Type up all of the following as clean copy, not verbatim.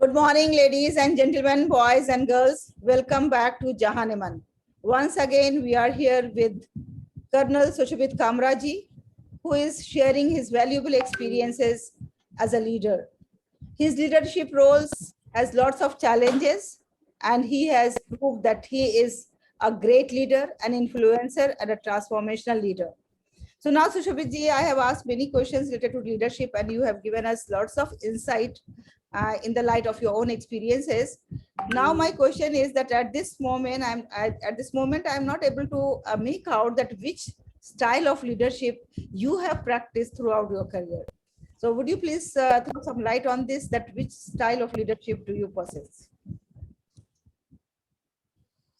Good morning, ladies and gentlemen, boys and girls. Welcome back to JAHAN-E. Once again, we are here with Colonel Sushobhit Kamra ji, who is sharing his valuable experiences as a leader. His leadership roles has lots of challenges, and he has proved that he is a great leader, an influencer, and a transformational leader. So now, Sushobhit ji, I have asked many questions related to leadership, and you have given us lots of insight in the light of your own experiences. Now, my question is that at this moment, I'm not able to make out that which style of leadership you have practiced throughout your career. So, would you please throw some light on this? That which style of leadership do you possess?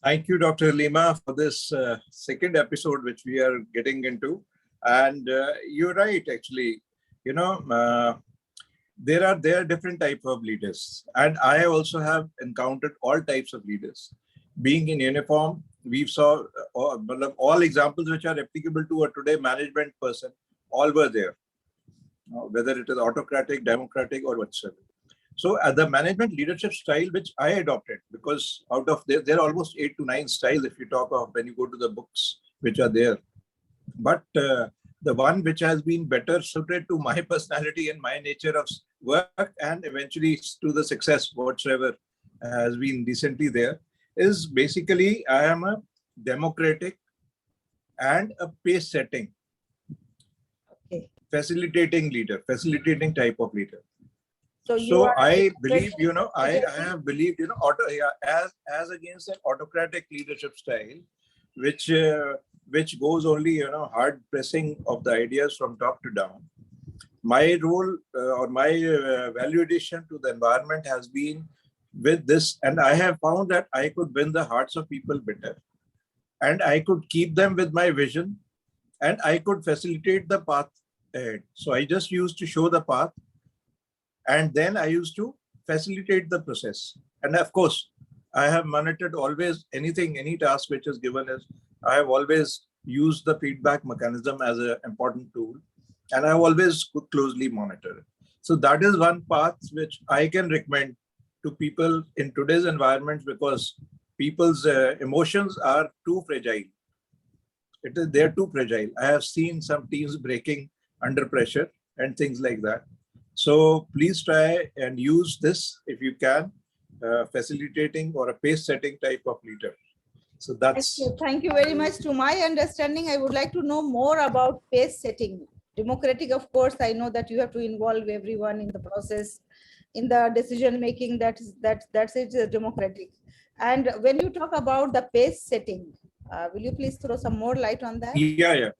Thank you, Dr. Haleema, for this second episode which we are getting into. And you're right, actually. There are different types of leaders, and I also have encountered all types of leaders. Being in uniform, we saw all examples which are applicable to a today management person. All were there, whether it is autocratic, democratic, or whatsoever. So the management leadership style which I adopted, because out of there are almost 8 to 9 styles if you talk of when you go to the books which are there. But the one which has been better suited to my personality and my nature of work, and eventually to the success whatsoever has been recently there, is basically I am a democratic and a pace setting, facilitating leader, facilitating type of leader. So I believe, I have believed, as against an autocratic leadership style, which goes only, hard pressing of the ideas from top to down. My role or my value addition to the environment has been with this, and I have found that I could win the hearts of people better, and I could keep them with my vision, and I could facilitate the path ahead. So I just used to show the path, and then I used to facilitate the process. And of course, I have monitored always any task which is given as I have always used the feedback mechanism as an important tool, and I have always closely monitored it. So that is one path which I can recommend to people in today's environment, because people's emotions are too fragile. They're too fragile. I have seen some teams breaking under pressure and things like that. So please try and use this if you can, facilitating or a pace setting type of leader. So that's. Thank you very much. To my understanding, I would like to know more about pace setting. Democratic, of course, I know that you have to involve everyone in the process, in the decision making. That's it, democratic. And when you talk about the pace setting, will you please throw some more light on that? Yeah.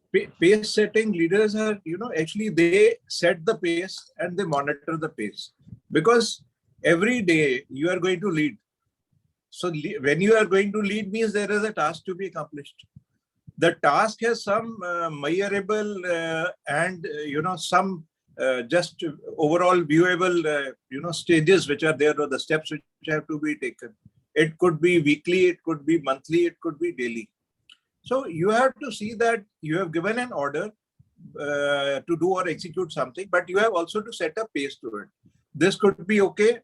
Pace setting leaders are, actually they set the pace and they monitor the pace, because every day you are going to lead. So when you are going to lead means there is a task to be accomplished. The task has some measurable and, some just overall viewable, stages which are there, or the steps which have to be taken. It could be weekly, it could be monthly, it could be daily. So you have to see that you have given an order to do or execute something, but you have also to set a pace to it. This could be, okay,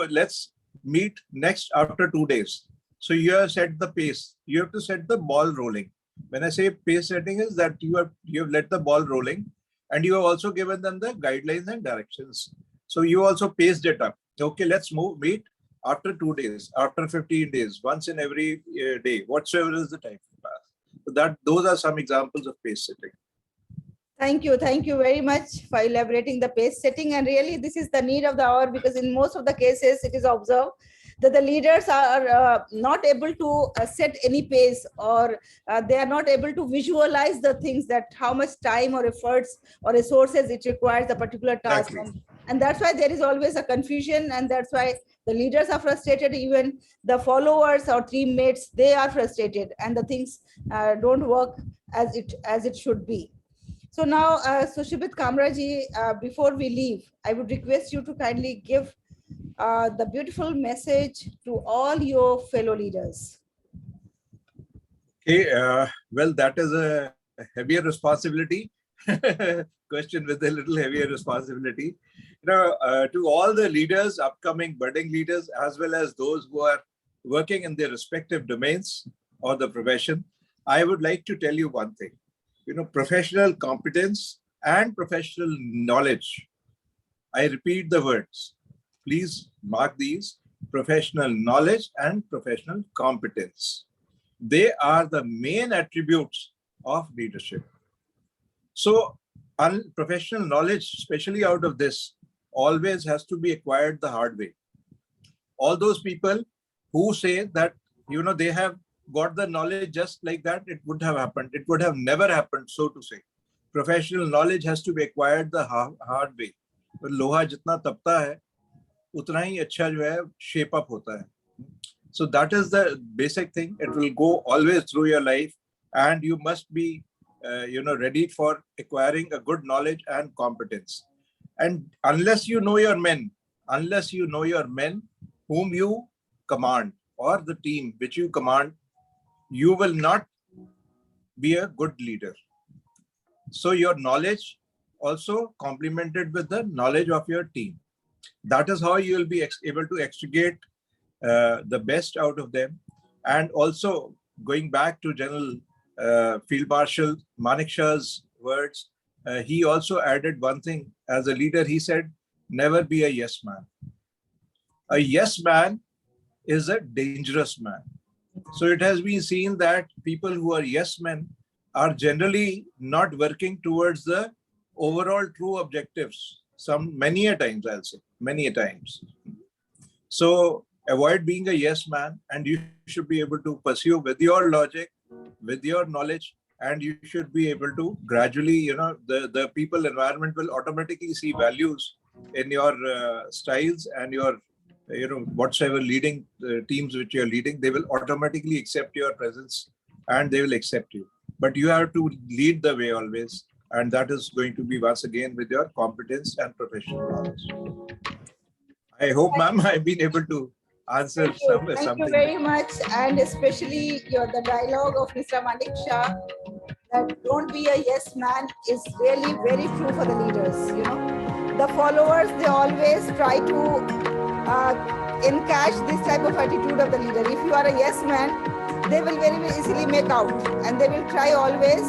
let's meet next after 2 days. So you have set the pace. You have to set the ball rolling. When I say pace setting is that you have let the ball rolling, and you have also given them the guidelines and directions. So you also paced it up. Okay, let's meet after 2 days, after 15 days, once in every day, whatsoever is the time of pass. So those are some examples of pace setting. Thank you very much for elaborating the pace setting. And really, this is the need of the hour, because in most of the cases, it is observed that the leaders are not able to set any pace, or they are not able to visualize the things, that how much time or efforts or resources it requires a particular task. Exactly. And that's why there is always a confusion, and that's why the leaders are frustrated. Even the followers or teammates, they are frustrated, and the things don't work as it should be. So now, Sushobhit Kamra ji, before we leave, I would request you to kindly give the beautiful message to all your fellow leaders. Okay, well, that is a heavier responsibility. Question with a little heavier responsibility. To all the leaders, upcoming budding leaders, as well as those who are working in their respective domains or the profession, I would like to tell you one thing. Professional competence and professional knowledge. I repeat the words. Please mark these: professional knowledge and professional competence. They are the main attributes of leadership. So, professional knowledge, especially out of this, always has to be acquired the hard way. All those people who say that, they have got the knowledge just like that, it would have happened. It would have never happened, so to say. Professional knowledge has to be acquired the hard way. लोहा जितना तपता है, उतना ही अच्छा जो है shape up होता है. So that is the basic thing. It will go always through your life, and you must be, ready for acquiring a good knowledge and competence. And unless you know your men whom you command, or the team which you command, you will not be a good leader. So your knowledge also complemented with the knowledge of your team. That is how you will be able to extricate the best out of them. And also, going back to General Field Marshal Manik Shah's words, he also added one thing. As a leader, he said, never be a yes man. A yes man is a dangerous man. So it has been seen that people who are yes men are generally not working towards the overall true objectives. Many a times, I'll say, many a times. So avoid being a yes man, and you should be able to pursue with your logic, with your knowledge, and you should be able to gradually, the people environment will automatically see values in your styles and your, whatsoever leading teams which you're leading, they will automatically accept your presence and they will accept you. But you have to lead the way always. And that is going to be once again with your competence and professional knowledge. I hope, ma'am, I've been able to answer something. Thank you very much. And especially the dialogue of Mr. Manik Shah, that don't be a yes man, is really very true for the leaders. The followers, they always try to encash this type of attitude of the leader. If you are a yes man, they will very easily make out, and they will try always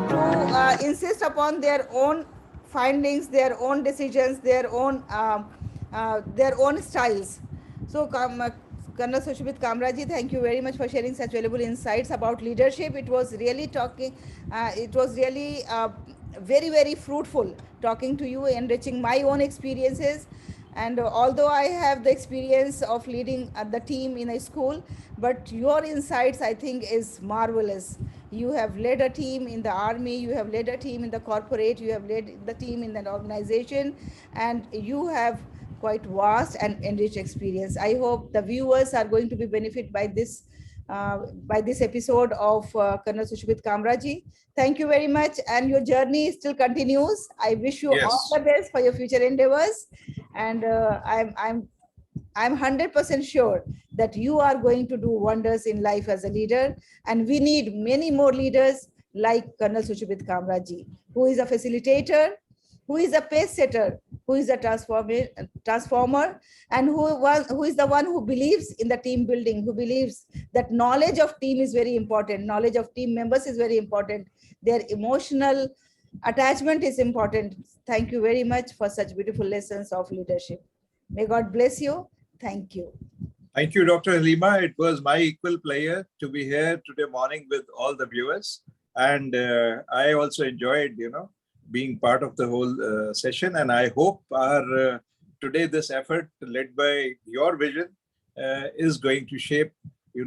to insist upon their own findings, their own decisions, their own styles. So, Colonel Sushobhit Kamra ji, thank you very much for sharing such valuable insights about leadership. It was really very, very fruitful talking to you, enriching my own experiences. And although I have the experience of leading the team in a school, but your insights, I think, is marvelous. You have led a team in the army, you have led a team in the corporate, you have led the team in an organization, and you have quite vast and enriched experience. I hope the viewers are going to be benefit by this episode of Colonel Sushobhit Kamra ji. Thank you very much, and your journey still continues. I wish you all the best for your future endeavors, and I'm 100% sure that you are going to do wonders in life as a leader, and we need many more leaders like Colonel Sushobhit Kamra ji, who is a facilitator, who is a pace setter, who is a transformer, and who is the one who believes in the team building, who believes that knowledge of team is very important, knowledge of team members is very important, their emotional attachment is important. Thank you very much for such beautiful lessons of leadership. May God bless you. Thank you. Thank you, Dr. Haleema. It was my equal pleasure to be here today morning with all the viewers. And I also enjoyed, being part of the whole session. And I hope today this effort led by your vision is going to shape,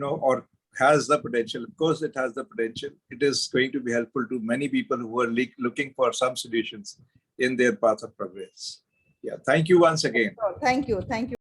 or has the potential. Of course, it has the potential. It is going to be helpful to many people who are looking for some solutions in their path of progress. Yeah, thank you once again. Thank you. Thank you.